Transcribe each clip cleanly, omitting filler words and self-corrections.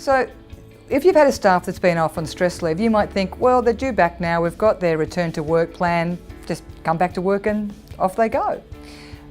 So if you've had a staff that's been off on stress leave, you might think, well, they're due back now, we've got their return to work plan, just come back to work and off they go.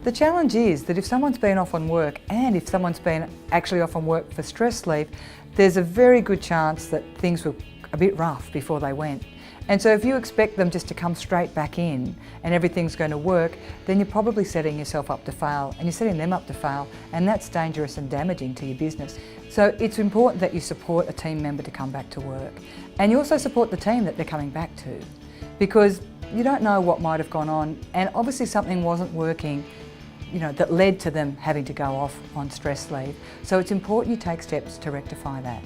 The challenge is that if someone's been off on work and if someone's been actually off on work for stress leave, there's a very good chance that things were a bit rough before they went. And so if you expect them just to come straight back in and everything's going to work, then you're probably setting yourself up to fail, and you're setting them up to fail, and that's dangerous and damaging to your business. So it's important that you support a team member to come back to work, and you also support the team that they're coming back to, because you don't know what might have gone on, and obviously something wasn't working, that led to them having to go off on stress leave. So it's important you take steps to rectify that.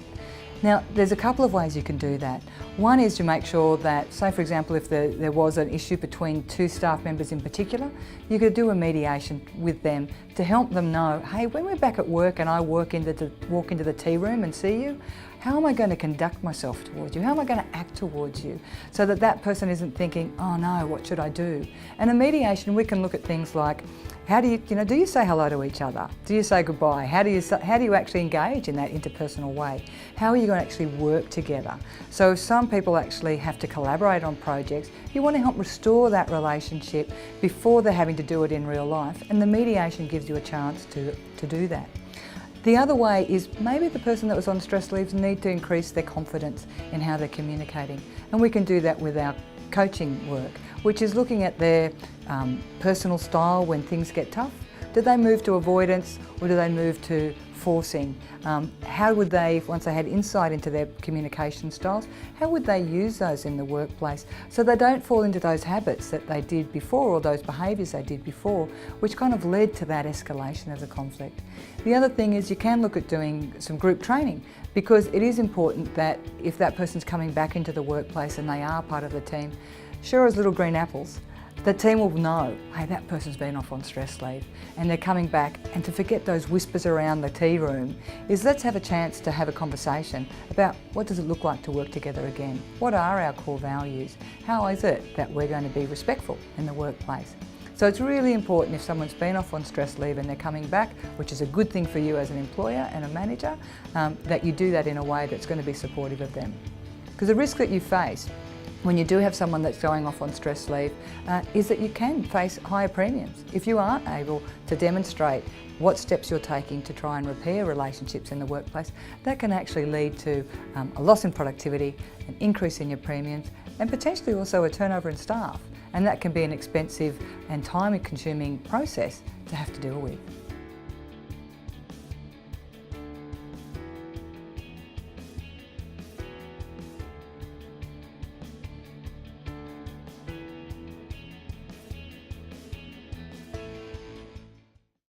Now, there's a couple of ways you can do that. One is to make sure that, say for example, if there was an issue between two staff members in particular, you could do a mediation with them to help them know, hey, when we're back at work and I walk into the tea room and see you, how am I going to conduct myself towards you? How am I going to act towards you? So that that person isn't thinking, oh no, what should I do? And in mediation, we can look at things like, how do you say hello to each other? Do you say goodbye? How do you actually engage in that interpersonal way? How are you going to actually work together? So if some people actually have to collaborate on projects, you want to help restore that relationship before they're having to do it in real life, and the mediation gives you a chance to do that. The other way is maybe the person that was on stress leave need to increase their confidence in how they're communicating, and we can do that with our coaching work, which is looking at their personal style when things get tough. Do they move to avoidance or do they move to forcing? How would they, once they had insight into their communication styles, how would they use those in the workplace so they don't fall into those habits that they did before or those behaviours they did before, which kind of led to that escalation of the conflict. The other thing is you can look at doing some group training, because it is important that if that person's coming back into the workplace and they are part of the team, sure as little green apples, the team will know, hey, that person's been off on stress leave and they're coming back, and to forget those whispers around the tea room is let's have a chance to have a conversation about what does it look like to work together again? What are our core values? How is it that we're going to be respectful in the workplace? So it's really important if someone's been off on stress leave and they're coming back, which is a good thing for you as an employer and a manager, that you do that in a way that's going to be supportive of them. Because the risk that you face when you do have someone that's going off on stress leave is that you can face higher premiums. If you aren't able to demonstrate what steps you're taking to try and repair relationships in the workplace, that can actually lead to a loss in productivity, an increase in your premiums, and potentially also a turnover in staff. And that can be an expensive and time-consuming process to have to deal with.